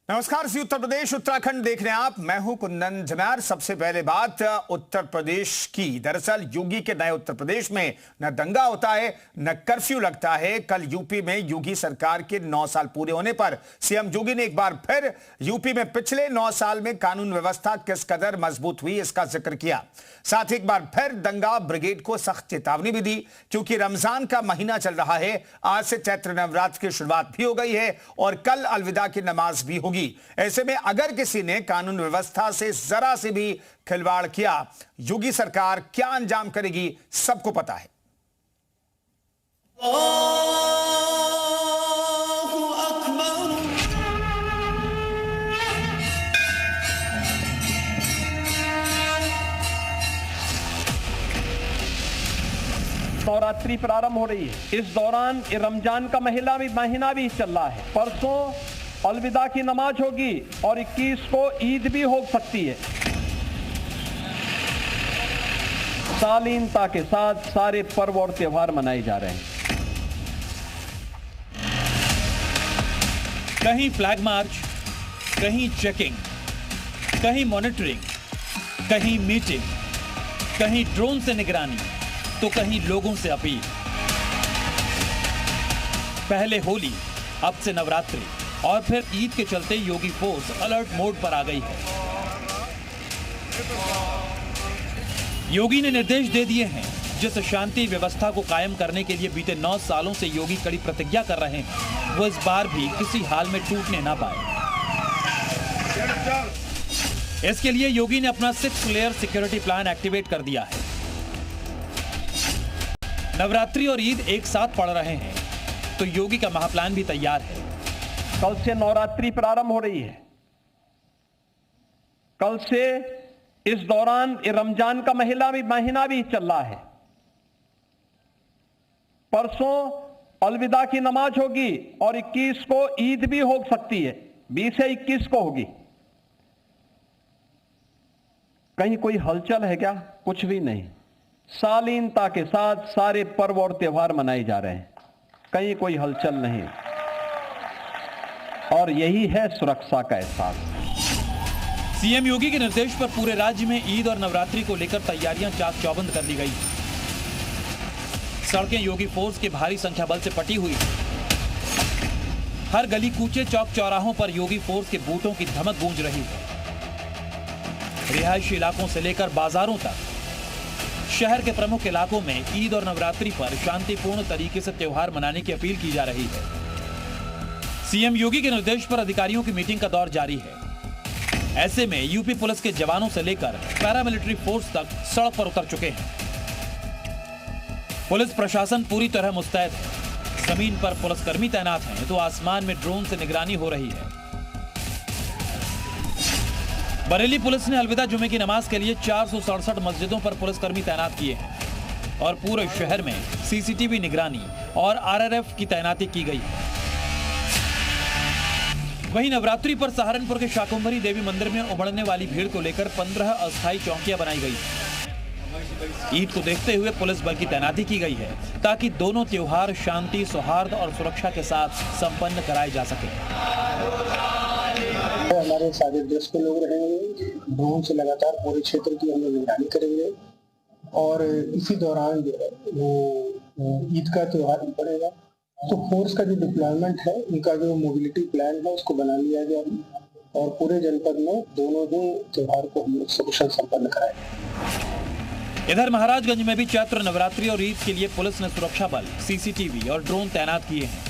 नमस्कार, जी उत्तर प्रदेश उत्तराखंड देख रहे हैं आप। मैं हूं कुंदन जमैर। सबसे पहले बात उत्तर प्रदेश की। दरअसल योगी के नए उत्तर प्रदेश में न दंगा होता है न कर्फ्यू लगता है। कल यूपी में योगी सरकार के 9 साल पूरे होने पर सीएम योगी ने एक बार फिर यूपी में पिछले 9 साल में कानून व्यवस्था किस कदर मजबूत हुई इसका जिक्र किया। साथ ही एक बार फिर दंगा ब्रिगेड को सख्त चेतावनी भी दी, क्योंकि रमजान का महीना चल रहा है। आज से चैत्र नवरात्र की शुरुआत भी हो गई है और कल अलविदा की नमाज भी होगी। ऐसे में अगर किसी ने कानून व्यवस्था से जरा से भी खिलवाड़ किया, योगी सरकार क्या अंजाम करेगी सबको पता है। नवरात्रि प्रारंभ हो रही है। इस दौरान रमजान का महीना भी चल रहा है। परसों अलविदा की नमाज होगी और 21 को ईद भी हो सकती है। शालीनता के साथ सारे पर्व और त्योहार मनाए जा रहे हैं। कहीं फ्लैग मार्च, कहीं चेकिंग, कहीं मॉनिटरिंग, कहीं मीटिंग, कहीं ड्रोन से निगरानी, तो कहीं लोगों से अपील। पहले होली, अब से नवरात्रि और फिर ईद के चलते योगी फोर्स अलर्ट मोड पर आ गई है। योगी ने निर्देश दे दिए हैं, जिस शांति व्यवस्था को कायम करने के लिए बीते 9 सालों से योगी कड़ी प्रतिज्ञा कर रहे हैं, वो इस बार भी किसी हाल में टूटने ना पाए। इसके लिए योगी ने अपना 6 लेयर सिक्योरिटी प्लान एक्टिवेट कर दिया है। नवरात्रि और ईद एक साथ पड़ रहे हैं, तो योगी का महाप्लान भी तैयार है। कल से नवरात्रि प्रारंभ हो रही है। कल से इस दौरान रमजान का महीना भी चल रहा है। परसों अलविदा की नमाज होगी और 21 को ईद भी हो सकती है। 20 से 21 को होगी। कहीं कोई हलचल है क्या? कुछ भी नहीं। शालीनता के साथ सारे पर्व और त्योहार मनाए जा रहे हैं। कहीं कोई हलचल नहीं, और यही है सुरक्षा का एहसास। सीएम योगी के निर्देश पर पूरे राज्य में ईद और नवरात्रि को लेकर तैयारियां चाक चौबंद कर दी गई। सड़कें योगी फोर्स के भारी संख्या बल से पटी हुई। हर गली कूचे चौक चौराहों पर योगी फोर्स के बूटों की धमक गूंज रही है। रिहायशी इलाकों से लेकर बाजारों तक शहर के प्रमुख इलाकों में ईद और नवरात्रि पर शांतिपूर्ण तरीके से त्योहार मनाने की अपील की जा रही है। सीएम योगी के निर्देश पर अधिकारियों की मीटिंग का दौर जारी है। ऐसे में यूपी पुलिस के जवानों से लेकर पैरामिलिट्री फोर्स तक सड़क पर उतर चुके हैं। पुलिस प्रशासन पूरी तरह मुस्तैद है। जमीन पर पुलिसकर्मी तैनात हैं, तो आसमान में ड्रोन से निगरानी हो रही है। बरेली पुलिस ने अलविदा जुमे की नमाज के लिए 467 मस्जिदों पर पुलिसकर्मी तैनात किए हैं और पूरे शहर में सीसीटीवी निगरानी और आरआरएफ की तैनाती की गई है। वहीं नवरात्रि पर सहारनपुर के शाकुंभरी देवी मंदिर में उमड़ने वाली भीड़ को लेकर 15 अस्थायी चौकियां बनाई गई। ईद को देखते हुए पुलिस बल की तैनाती की गई है, ताकि दोनों त्योहार शांति, सौहार्द और सुरक्षा के साथ संपन्न कराए जा सके। हमारे सारे देश के लोग रहेंगे। ड्रोन से लगातार पूरे क्षेत्र की हम लोग निगरानी करेंगे और इसी दौरान जो है वो ईद का त्योहार पड़ेगा। तो फोर्स का जो डिप्लॉयमेंट है, उनका जो मोबिलिटी प्लान है, उसको बना लिया गया और पूरे जनपद में दोनों ही त्योहार को हम लोग सकुशल संपन्न कराएंगे। इधर महाराजगंज में भी चैत्र नवरात्रि और ईद के लिए पुलिस ने सुरक्षा बल, सीसीटीवी और ड्रोन तैनात किए हैं।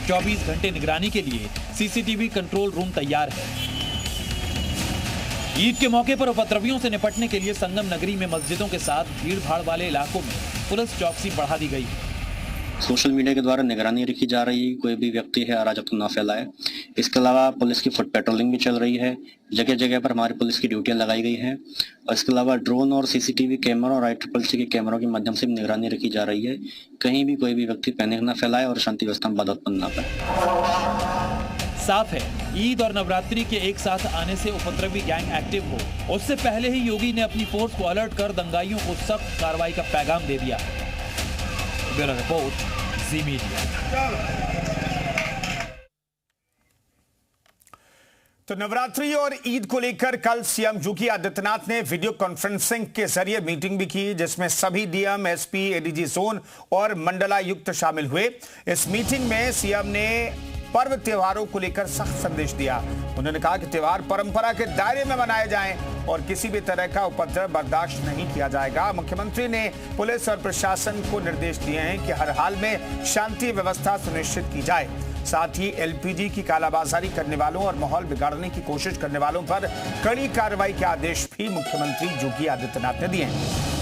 24 घंटे निगरानी के लिए सीसीटीवी कंट्रोल रूम तैयार है। ईद के मौके पर उपद्रवियों से निपटने के लिए संगम नगरी में मस्जिदों के साथ भीड़ भाड़ वाले इलाकों में पुलिस चौकसी बढ़ा दी गई है। सोशल मीडिया के द्वारा निगरानी रखी जा रही है, कोई भी व्यक्ति है अराजकता ना फैलाए। इसके अलावा पुलिस की फुट पेट्रोलिंग भी चल रही है। जगह जगह पर हमारी पुलिस की ड्यूटियां लगाई गई हैं और इसके अलावा ड्रोन और सीसीटीवी कैमरा और ICCC के कैमरों के माध्यम से भी निगरानी रखी जा रही है। कहीं भी कोई भी व्यक्ति पैनिक ना फैलाए और शांति व्यवस्था में बाधा उत्पन्न ना पाए। साफ है, ईद और नवरात्रि के एक साथ आने से उपद्रवी गैंग एक्टिव हो, उससे पहले ही योगी ने अपनी फोर्स को अलर्ट कर दंगाइयों को सख्त कार्रवाई का पैगाम दे दिया है। ब्यूरो रिपोर्ट, जी मीडिया। तो नवरात्रि और ईद को लेकर कल सीएम योगी आदित्यनाथ ने वीडियो कॉन्फ्रेंसिंग के जरिए मीटिंग भी की, जिसमें सभी डीएम, एसपी, एडीजी जोन और मंडलायुक्त शामिल हुए। इस मीटिंग में सीएम ने पर्व त्योहारों को लेकर सख्त संदेश दिया। उन्होंने कहा कि त्योहार परंपरा के दायरे में मनाए जाएं और किसी भी तरह का उपद्रव बर्दाश्त नहीं किया जाएगा। मुख्यमंत्री ने पुलिस और प्रशासन को निर्देश दिए हैं कि हर हाल में शांति व्यवस्था सुनिश्चित की जाए। साथ ही एलपीजी की कालाबाजारी करने वालों और माहौल बिगाड़ने की कोशिश करने वालों पर कड़ी कार्रवाई के आदेश भी मुख्यमंत्री योगी आदित्यनाथ ने दिए हैं।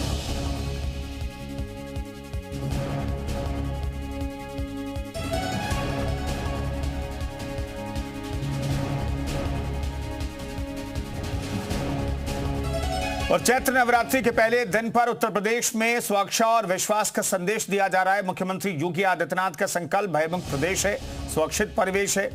और चैत्र नवरात्रि के पहले दिन पर उत्तर प्रदेश में सुरक्षा और विश्वास का संदेश दिया जा रहा है। मुख्यमंत्री योगी आदित्यनाथ का संकल्प भयमुक्त प्रदेश है, सुरक्षित परिवेश है।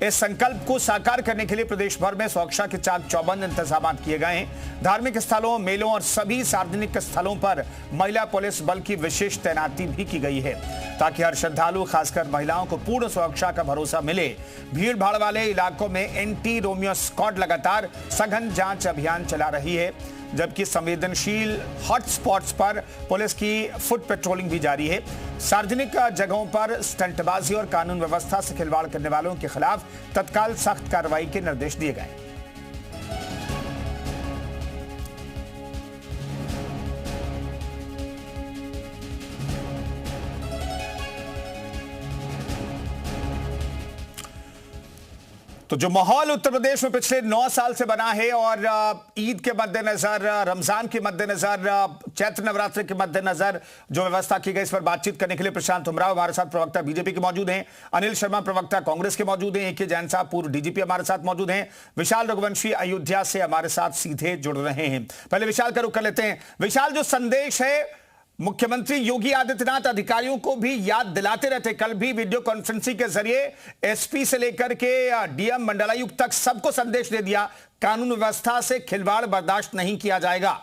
इस संकल्प को साकार करने के लिए प्रदेश भर में सुरक्षा के चाक चौबंद इंतजाम किए गए हैं। धार्मिक स्थलों, मेलों और सभी सार्वजनिक स्थलों पर महिला पुलिस बल की विशेष तैनाती भी की गई है, ताकि हर श्रद्धालु, खासकर महिलाओं को पूर्ण सुरक्षा का भरोसा मिले। भीड़ भाड़ वाले इलाकों में एंटी रोमियो स्क्वाड लगातार सघन जांच अभियान चला रही है, जबकि संवेदनशील हॉटस्पॉट्स पर पुलिस की फुट पेट्रोलिंग भी जारी है। सार्वजनिक जगहों पर स्टंटबाजी और कानून व्यवस्था से खिलवाड़ करने वालों के खिलाफ तत्काल सख्त कार्रवाई के निर्देश दिए गए। तो जो माहौल उत्तर प्रदेश में पिछले 9 साल से बना है और ईद के मद्देनजर, रमजान के मद्देनजर, चैत्र नवरात्रि के मद्देनजर जो व्यवस्था की गई, इस पर बातचीत करने के लिए प्रशांत उमराव हमारे साथ, प्रवक्ता बीजेपी के मौजूद हैं, अनिल शर्मा प्रवक्ता कांग्रेस के मौजूद हैं, ए.के. जैन साहब पूर्व डीजीपी हमारे साथ मौजूद हैं, विशाल रघुवंशी अयोध्या से हमारे साथ सीधे जुड़ रहे हैं। पहले विशाल का रुख कर लेते हैं। विशाल, जो संदेश है मुख्यमंत्री योगी आदित्यनाथ अधिकारियों को भी याद दिलाते रहते, कल भी वीडियो कॉन्फ्रेंसिंग के जरिए एसपी से लेकर के डीएम, मंडलायुक्त तक सबको संदेश दे दिया, कानून व्यवस्था से खिलवाड़ बर्दाश्त नहीं किया जाएगा।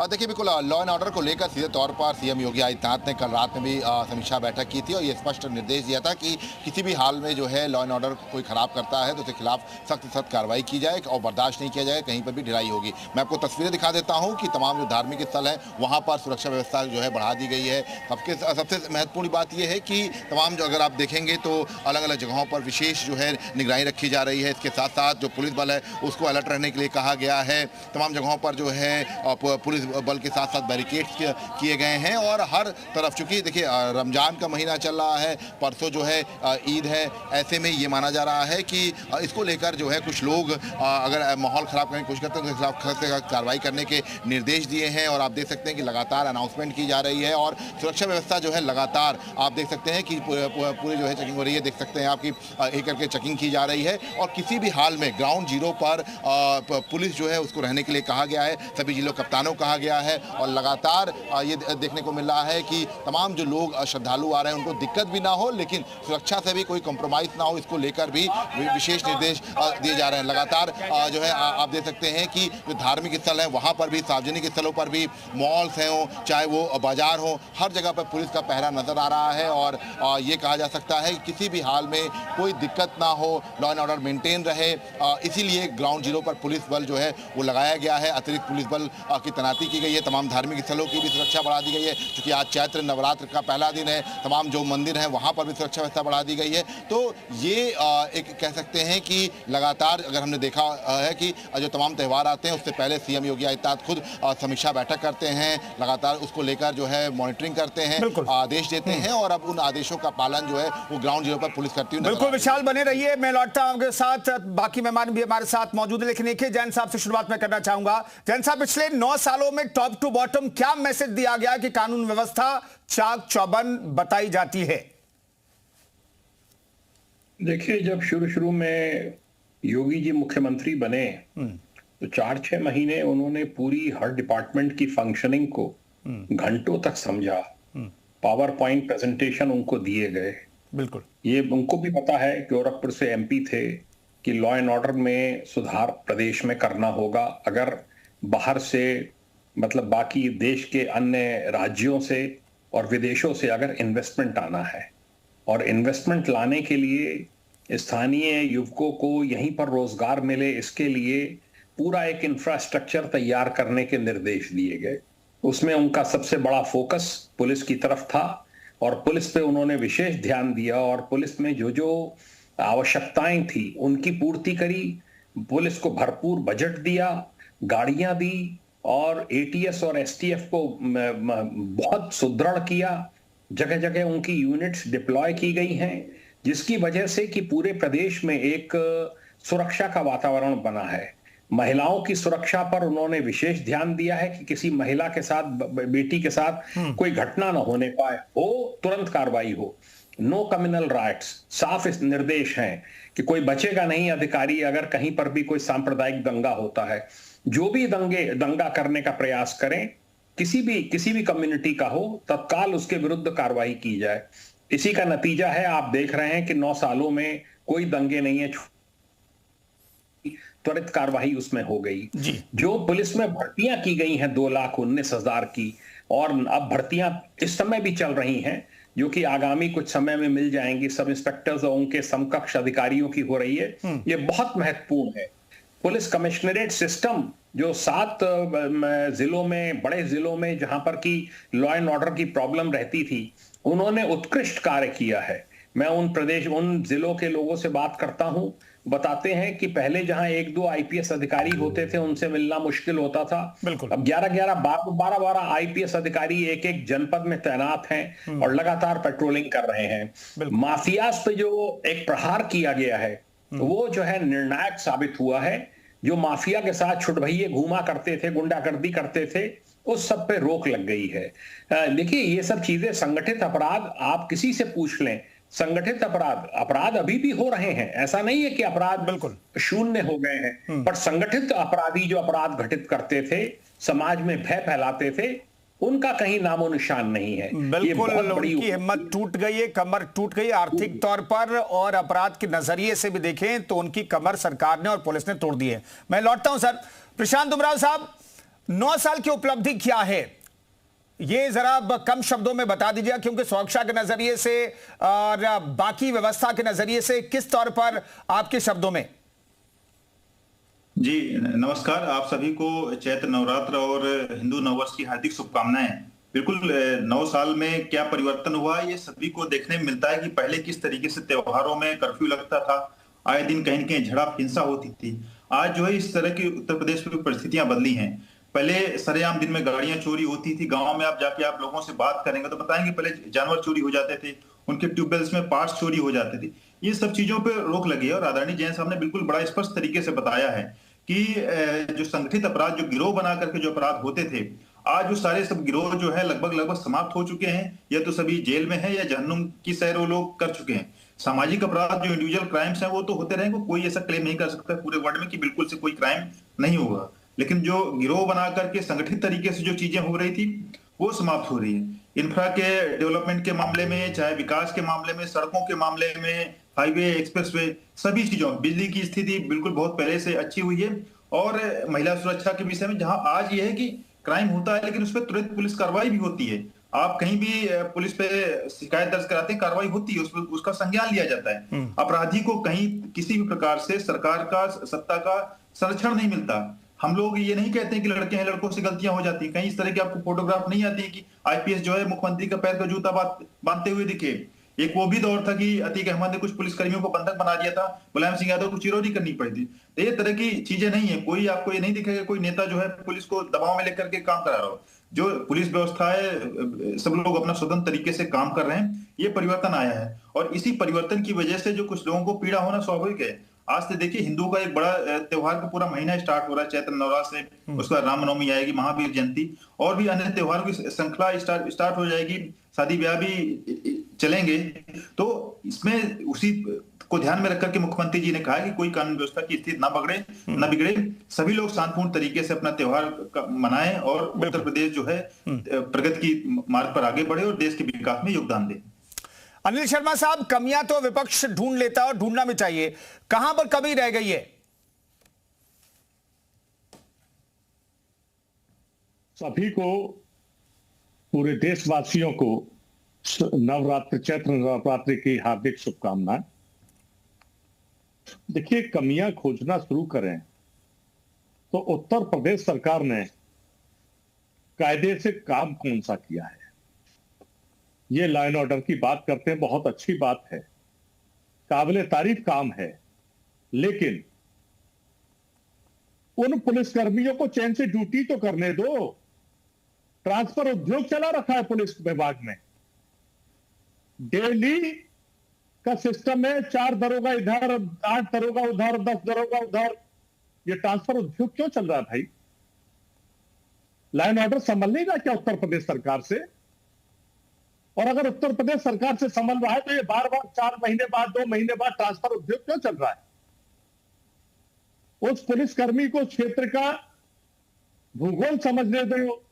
देखिए, बिल्कुल लॉ एंड ऑर्डर को लेकर सीधे तौर पर सीएम योगी आदित्यनाथ ने कल रात में भी समीक्षा बैठक की थी और ये स्पष्ट निर्देश दिया था कि किसी भी हाल में जो है लॉ एंड ऑर्डर कोई खराब करता है तो उसके खिलाफ सख्त कार्रवाई की जाए और बर्दाश्त नहीं किया जाए, कहीं पर भी ढिलाई होगी। मैं आपको तस्वीरें दिखा देता हूँ कि तमाम जो धार्मिक स्थल हैं वहाँ पर सुरक्षा व्यवस्था जो है बढ़ा दी गई है। सबसे महत्वपूर्ण बात यह है कि तमाम जो अगर आप देखेंगे तो अलग अलग जगहों पर विशेष जो है निगरानी रखी जा रही है। इसके साथ साथ जो पुलिस बल है उसको अलर्ट रहने के लिए कहा गया है। तमाम जगहों पर जो है पुलिस बल के साथ साथ बैरिकेड्स किए गए हैं और हर तरफ, चूंकि देखिए रमजान का महीना चल रहा है, परसों जो है ईद है, ऐसे में ये माना जा रहा है कि इसको लेकर जो है कुछ लोग अगर माहौल खराब करने की कोशिश करते हैं तो उसके खिलाफ कार्रवाई करने के निर्देश दिए हैं। और आप देख सकते हैं कि लगातार अनाउंसमेंट की जा रही है और सुरक्षा व्यवस्था जो है लगातार आप देख सकते हैं कि पूरी जो है चेकिंग हो रही है। देख सकते हैं आपकी एक करके चेकिंग की जा रही है और किसी भी हाल में ग्राउंड जीरो पर पुलिस जो है उसको रहने के लिए कहा गया है, सभी जिलों कप्तानों कहा गया है और लगातार ये देखने को मिल रहा है कि तमाम जो लोग श्रद्धालु आ रहे हैं उनको दिक्कत भी ना हो, लेकिन सुरक्षा से भी कोई कॉम्प्रोमाइज ना हो, इसको लेकर भी विशेष निर्देश दिए जा रहे हैं। लगातार जो है आप देख सकते हैं कि जो धार्मिक स्थल हैं वहाँ पर भी, सार्वजनिक स्थलों पर भी, मॉल्स हैं चाहे वो बाजार हो, हर जगह पर पुलिस का पहरा नजर आ रहा है और ये कहा जा सकता है कि किसी भी हाल में कोई दिक्कत ना हो, लॉ एंड ऑर्डर मेंटेन रहे, इसीलिए ग्राउंड जीरो पर पुलिस बल जो है वो लगाया गया है। अतिरिक्त पुलिस बल की तैनाती की गई है। तमाम धार्मिक स्थलों की भी सुरक्षा बढ़ा दी गई है, क्योंकि आज चैत्र नवरात्र का पहला दिन है। तमाम जो मंदिर हैं वहां पर भी सुरक्षा व्यवस्था बढ़ा दी गई है। तो ये एक कह सकते हैं कि लगातार अगर हमने देखा है कि जो तमाम त्यौहार आते हैं उससे पहले सीएम योगी आदित्यनाथ खुद समीक्षा बैठक करते हैं, लगातार उसको लेकर जो है मॉनिटरिंग करते हैं, आदेश देते हैं और अब उन आदेशों का पालन जो है वो ग्राउंड जीरो पर पुलिस करती है। बिल्कुल विशाल, बने रहिए, मैं लौटता हूं आपके साथ, बाकी मेहमान भी हमारे साथ मौजूद है, लेकिन एक जैन साहब से शुरुआत में करना चाहूंगा। जैन साहब, पिछले 9 सालों में टॉप टू बॉटम क्या मैसेज दिया गया कि कानून व्यवस्था चाक चौबंद बताई जाती है? देखिए, जब शुरू में योगी जी मुख्यमंत्री बने तो 4-6 महीने उन्होंने पूरी हर डिपार्टमेंट की फंक्शनिंग को घंटों तक समझा। पावर पॉइंट प्रेजेंटेशन उनको दिए गए। बिल्कुल, ये उनको भी पता है, गोरखपुर से एमपी थे, कि लॉ एंड ऑर्डर में सुधार प्रदेश में करना होगा। अगर बाहर से, मतलब बाकी देश के अन्य राज्यों से और विदेशों से अगर इन्वेस्टमेंट आना है, और इन्वेस्टमेंट लाने के लिए स्थानीय युवकों को यहीं पर रोजगार मिले, इसके लिए पूरा एक इंफ्रास्ट्रक्चर तैयार करने के निर्देश दिए गए। उसमें उनका सबसे बड़ा फोकस पुलिस की तरफ था और पुलिस पे उन्होंने विशेष ध्यान दिया और पुलिस में जो जो आवश्यकताएं थी उनकी पूर्ति करी। पुलिस को भरपूर बजट दिया, गाड़ियां दी और एटीएस और एसटीएफ को बहुत सुदृढ़ किया। जगह जगह उनकी यूनिट्स डिप्लॉय की गई हैं, जिसकी वजह से कि पूरे प्रदेश में एक सुरक्षा का वातावरण बना है। महिलाओं की सुरक्षा पर उन्होंने विशेष ध्यान दिया है कि किसी महिला के साथ, बेटी के साथ कोई घटना न होने पाए, हो तुरंत कार्रवाई हो। नो कम्युनल राइट्स, साफ इस निर्देश हैं कि कोई बचेगा नहीं अधिकारी अगर कहीं पर भी कोई सांप्रदायिक दंगा होता है। जो भी दंगा करने का प्रयास करें, किसी भी कम्युनिटी का हो, तत्काल उसके विरुद्ध कार्रवाई की जाए। इसी का नतीजा है, आप देख रहे हैं कि 9 सालों में कोई दंगे नहीं है, त्वरित कार्रवाई उसमें हो गई। जो पुलिस में भर्तियां की गई हैं 2,19,000 की, और अब भर्तियां इस समय भी चल रही हैं जो कि आगामी कुछ समय में मिल जाएंगी। सब इंस्पेक्टर्स और उनके समकक्ष अधिकारियों की हो रही है। ये बहुत महत्वपूर्ण है। पुलिस कमिश्नरेट सिस्टम जो 7 जिलों में, बड़े जिलों में जहां पर की लॉ एंड ऑर्डर की प्रॉब्लम रहती थी, उन्होंने उत्कृष्ट कार्य किया है। मैं उन जिलों के लोगों से बात करता हूं, बताते हैं कि पहले जहां 1-2 आईपीएस अधिकारी होते थे, उनसे मिलना मुश्किल होता था। अब 11-11, 12-12 आईपीएस अधिकारी एक जनपद में तैनात हैं और लगातार पेट्रोलिंग कर रहे हैं। माफियाज पे जो एक प्रहार किया गया है, वो जो है निर्णायक साबित हुआ है। जो माफिया के साथ छुटभइये घूमा करते थे, गुंडागर्दी करते थे, उस सब पे रोक लग गई है। देखिए, ये सब चीजें, संगठित अपराध, आप किसी से पूछ लें, संगठित अपराध अभी भी हो रहे हैं। ऐसा नहीं है कि अपराध बिल्कुल शून्य हो गए हैं, पर संगठित अपराधी जो अपराध घटित करते थे, समाज में भय फैलाते थे, उनका कहीं नामो निशान नहीं है। बिल्कुल, उनकी हिम्मत टूट गई है, कमर टूट गई आर्थिक तौर पर, और अपराध के नजरिए से भी देखें तो उनकी कमर सरकार ने और पुलिस ने तोड़ दी है। मैं लौटता हूं सर, प्रशांत उमराव साहब, 9 साल की उपलब्धि क्या है, ये जरा कम शब्दों में बता दीजिए, क्योंकि सुरक्षा के नजरिए से और बाकी व्यवस्था के नजरिए से किस तौर पर आपके शब्दों में। जी नमस्कार, आप सभी को चैत्र नवरात्र और हिंदू नववर्ष की हार्दिक शुभकामनाएं। बिल्कुल 9 साल में क्या परिवर्तन हुआ, ये सभी को देखने में मिलता है कि पहले किस तरीके से त्योहारों में कर्फ्यू लगता था, आए दिन कहीं न कहीं झड़प हिंसा होती थी। आज जो है इस तरह की उत्तर प्रदेश में परिस्थितियां बदली हैं। पहले सरेआम दिन में गाड़ियां चोरी होती थी, गांव में आप जाके आप लोगों से बात करेंगे तो बताएंगे पहले जानवर चोरी हो जाते थे, उनके ट्यूबवेल्स में पार्ट्स चोरी हो जाते थे। ये सब चीजों पे रोक लगी है और आदरणीय जैन साहब ने बिल्कुल बड़ा स्पष्ट तरीके से बताया है कि जो संगठित अपराध, जो गिरोह बना करके जो अपराध होते थे, आज वो सारे सब गिरोह जो है लगभग समाप्त हो चुके हैं, या तो सभी जेल में है या जहन्नुम की सैर वो लोग कर चुके हैं। सामाजिक अपराध जो इंडिविजुअल क्राइम्स हैं वो तो होते रहेंगे, कोई ऐसा क्लेम नहीं कर सकता पूरे वर्ल्ड में कि बिल्कुल से कोई क्राइम नहीं होगा, लेकिन जो गिरोह बना करके संगठित तरीके से जो चीजें हो रही थी वो समाप्त हो रही है। इंफ्रा के डेवलपमेंट के मामले में, चाहे विकास के मामले में, सड़कों के मामले में, हाईवे, एक्सप्रेसवे, सभी चीजों, बिजली की स्थिति बिल्कुल बहुत पहले से अच्छी हुई है। और महिला सुरक्षा के विषय में जहां आज ये है कि क्राइम होता है लेकिन उस पर तुरंत पुलिस कार्रवाई भी होती है। आप कहीं भी पुलिस पे शिकायत दर्ज कराते हैं, कार्रवाई होती है, उसका संज्ञान लिया जाता है। अपराधी को कहीं किसी भी प्रकार से सरकार का, सत्ता का संरक्षण नहीं मिलता। हम लोग ये नहीं कहते हैं कि लड़के हैं, लड़कों से गलतियां हो जाती हैं। कहीं इस तरह की आपको फोटोग्राफ नहीं आती है कि आईपीएस जो है मुख्यमंत्री का पैर का जूता बांधते हुए दिखे। एक वो भी दौर था कि अतीक अहमद ने कुछ पुलिसकर्मियों को बंधक बना दिया था, मुलायम सिंह यादव को चिरौरी करनी पड़ी थी। तो ये तरह की चीजें नहीं है। कोई आपको ये नहीं दिखेगा कोई नेता जो है पुलिस को दबाव में लेकर के काम करा रहा हो। जो पुलिस व्यवस्था है, सब लोग अपना स्वतंत्र तरीके से काम कर रहे हैं। ये परिवर्तन आया है और इसी परिवर्तन की वजह से जो कुछ लोगों को पीड़ा होना स्वाभाविक है। आज से देखिए, हिंदू का एक बड़ा त्योहार का पूरा महीना स्टार्ट हो रहा है, चैत्र नवरात्र से, उसका रामनवमी आएगी, महावीर जयंती, और भी अन्य त्योहारों की श्रृंखला स्टार्ट हो जाएगी, शादी ब्याह भी चलेंगे। तो इसमें उसी को ध्यान में रखकर के मुख्यमंत्री जी ने कहा कि कोई कानून व्यवस्था की स्थिति न बिगड़े, सभी लोग शांतिपूर्ण तरीके से अपना त्योहार मनाएं और उत्तर प्रदेश जो है प्रगति की मार्ग पर आगे बढ़े और देश के विकास में योगदान दे। अनिल शर्मा साहब, कमियां तो विपक्ष ढूंढ लेता है और ढूंढना भी चाहिए, कहां पर कमी रह गई है? सभी को, पूरे देशवासियों को चैत्र नवरात्रि की हार्दिक शुभकामनाएं। देखिए, कमियां खोजना शुरू करें तो उत्तर प्रदेश सरकार ने कायदे से काम कौन सा किया है? ये लॉ एंड ऑर्डर की बात करते हैं, बहुत अच्छी बात है, काबिले तारीफ काम है, लेकिन उन पुलिसकर्मियों को चैन से ड्यूटी तो करने दो। ट्रांसफर उद्योग चला रखा है पुलिस विभाग में, डेली का सिस्टम है, 4 दरोगा इधर, 8 दरोगा उधर, 10 दरोगा उधर। ये ट्रांसफर उद्योग क्यों चल रहा है भाई? लॉ एंड ऑर्डर संभल नहीं रहा क्या उत्तर प्रदेश सरकार से? और अगर उत्तर प्रदेश सरकार से संभल रहा है तो ये बार बार 4 महीने बाद, 2 महीने बाद ट्रांसफर उद्योग क्यों चल रहा है? उस पुलिसकर्मी को क्षेत्र का भूगोल समझने दो,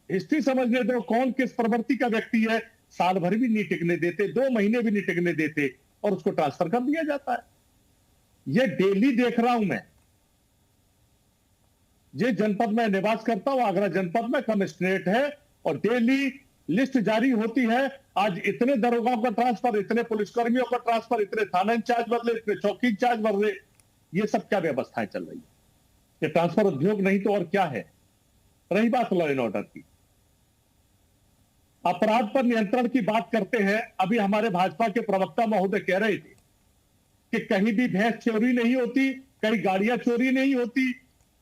हिस्ट्री समझने दो, कौन किस प्रवृत्ति का व्यक्ति है। साल भर भी नहीं टिकने देते, 2 महीने भी नहीं टिकने देते और उसको ट्रांसफर कर दिया जाता है। ये डेली देख रहा हूं मैं। जिस जनपद में निवास करता हूं, आगरा जनपद में कमिश्नरेट है और डेली लिस्ट जारी होती है। आज इतने दरोगाओं का ट्रांसफर, इतने पुलिसकर्मियों का ट्रांसफर, इतने थाना इंचार्ज बदले, इतने चौकी इंचार्ज बदले। ये सब क्या व्यवस्थाएं चल रही है? ये ट्रांसफर उद्योग नहीं तो और क्या है? रही बात लॉ एंड ऑर्डर की, अपराध पर नियंत्रण की बात करते हैं। अभी हमारे भाजपा के प्रवक्ता महोदय कह रहे थे कि कहीं भी भैंस चोरी नहीं होती, कहीं गाड़ियां चोरी नहीं होती,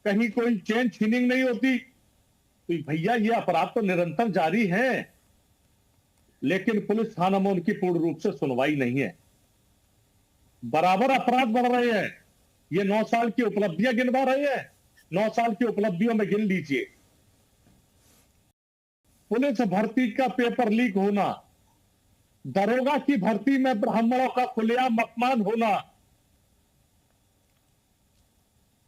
कहीं कोई चेन छीनिंग नहीं होती। तो भैया ये अपराध तो निरंतर जारी है, लेकिन पुलिस थाना में उनकी पूर्ण रूप से सुनवाई नहीं है। बराबर अपराध बढ़ रहे हैं। ये 9 साल की उपलब्धियां गिनवा रहे हैं। 9 साल की उपलब्धियों में गिन लीजिए, पुलिस भर्ती का पेपर लीक होना, दरोगा की भर्ती में ब्राह्मणों का खुलेआम अपमान होना,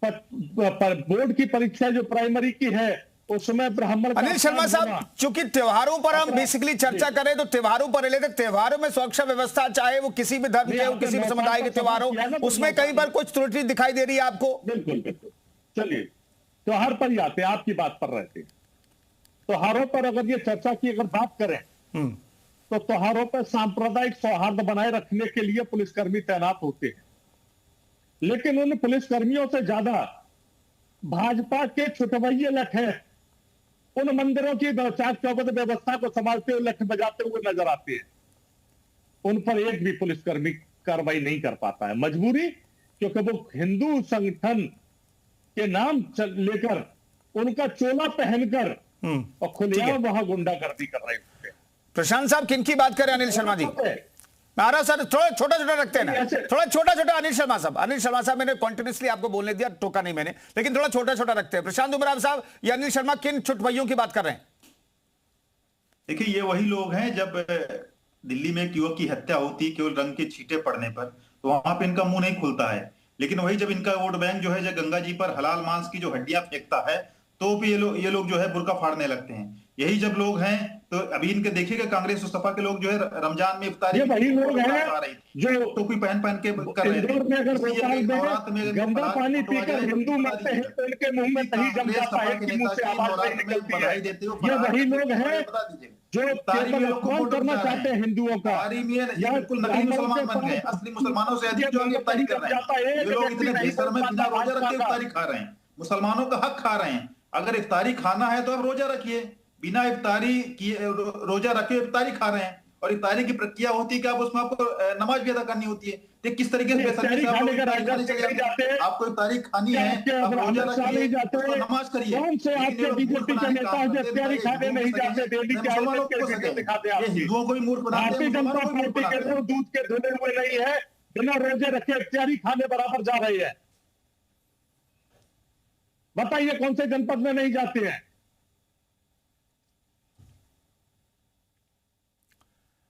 बोर्ड की परीक्षा जो प्राइमरी की है उसमें ब्राह्मण। अनिल शर्मा साहब, चूंकि त्योहारों पर हम बेसिकली चर्चा करें तो त्योहारों पर लेते, त्योहारों में सुरक्षा व्यवस्था चाहे वो किसी भी धर्म के हो, किसी भी समुदाय के त्योहार हो, उसमें कई बार कुछ त्रुटि दिखाई दे रही है आपको? बिल्कुल बिल्कुल। चलिए त्योहार पर ही आते हैं, आपकी बात पर रहते हैं। त्योहारों पर अगर ये चर्चा की अगर बात करें तो त्योहारों पर सांप्रदायिक सौहार्द बनाए रखने के लिए पुलिसकर्मी तैनात होते हैं, लेकिन उन पुलिसकर्मियों से ज्यादा भाजपा के छुटवैये लठे उन मंदिरों की चाक चौबंद व्यवस्था को संभालते हुए लठ बजाते हुए नजर आते हैं। उन पर एक भी पुलिसकर्मी कार्रवाई नहीं कर पाता है। मजबूरी, क्योंकि वो हिंदू संगठन के नाम लेकर उनका चोला पहनकर और खुलेआम वहां गुंडागर्दी कर रहे होते हैं। प्रशांत साहब किनकी बात करें? अनिल शर्मा जी, महाराज सर थोड़ा छोटा छोटा रखते हैं ना, थोड़ा छोटा छोटा। अनिल शर्मा साहब मैंने कॉन्टिन्यूसली आपको बोलने दिया, टोका नहीं मैंने, लेकिन थोड़ा छोटा छोटा रखते हैं। प्रशांत उमराव साहब, ये अनिल शर्मा किन छुटभइयों की बात कर रहे हैं? देखिए, ये वही लोग हैं जब दिल्ली में एक युवक की हत्या होती है केवल रंग के छींटे पड़ने पर, तो वहां पे इनका मुंह नहीं खुलता है। लेकिन वही जब इनका वोट बैंक जो है जो गंगा जी पर हलाल मांस की जो हड्डियां फेंकता है, तो भी ये लोग जो है बुर्का फाड़ने लगते हैं। यही जब लोग हैं तो अभी इनके देखिएगा कांग्रेस और सपा के लोग जो है रमजान में इफ्तारी ये वही लोग हैं जो टोपी पहन के कर रहे थे। गंदा पानी पीकर हिंदू मरते हैं तो इनके मुंह में दही जम जाता है कि मुंह से आवाज नहीं निकलती है। ये वही लोग हैं जो अपमान करना चाहते हैं हिंदुओं का। बिल्कुल नकली मुसलमान बन गए, असली मुसलमानों से अधिक जो इफ्तारी कर रहे हैं। ये लोग इतने बेशर्म में बिना रोजा रखे इफ्तारी खा रहे हैं, मुसलमानों का हक खा रहे हैं। अगर इफ्तारी खाना है तो आप रोजा रखिए, बिना इफ्तारी किए रोजा रखे इफ्तारी खा रहे हैं। और इफ्तारी की प्रक्रिया होती है कि आप उसमें आपको नमाज भी अदा करनी होती है। तो किस तरीके से आपको इफ्तारी खानी है, आप रोजा रखिए, नमाज करिए। हिंदुओं को भी मूर्ख बनाते हैं, दूध के धुले हुए नहीं है, बिना रोजे रखे इफ्तारी खाने बराबर जा रही है। बताइए कौन से जनपद में नहीं जाते हैं?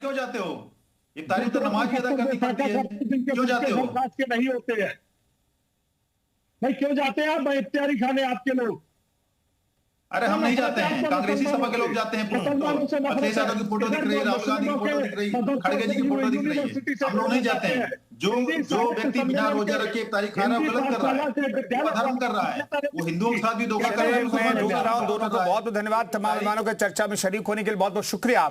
क्यों जाते हो? इफ्तारी तो नमाज भी अदा करनी पड़ती है, क्यों जाते हो? के नहीं होते हैं भाई, क्यों जाते हैं आप इफ्तारी खाने आपके लोग? अरे हम नहीं जाते हैं, कांग्रेसी सपा के लोग जाते हैं। अखिलेश यादव की फोटो दिख रही है, राहुल गांधी की फोटो दिख रही है, खड़गे जी की फोटो दिख रही है। हम लोग नहीं जाते हैं। जो व्यक्ति बिना रोजा रखे इफ्तारी खा रहा है वो गलत कर रहा है, धर्म कर रहा है, वो हिंदुओं के साथ भी धोखा कर रहा है। मैं दोनों को बहुत बहुत धन्यवाद, तमाम मेहमानों के चर्चा में शरीक होने के लिए बहुत बहुत शुक्रिया।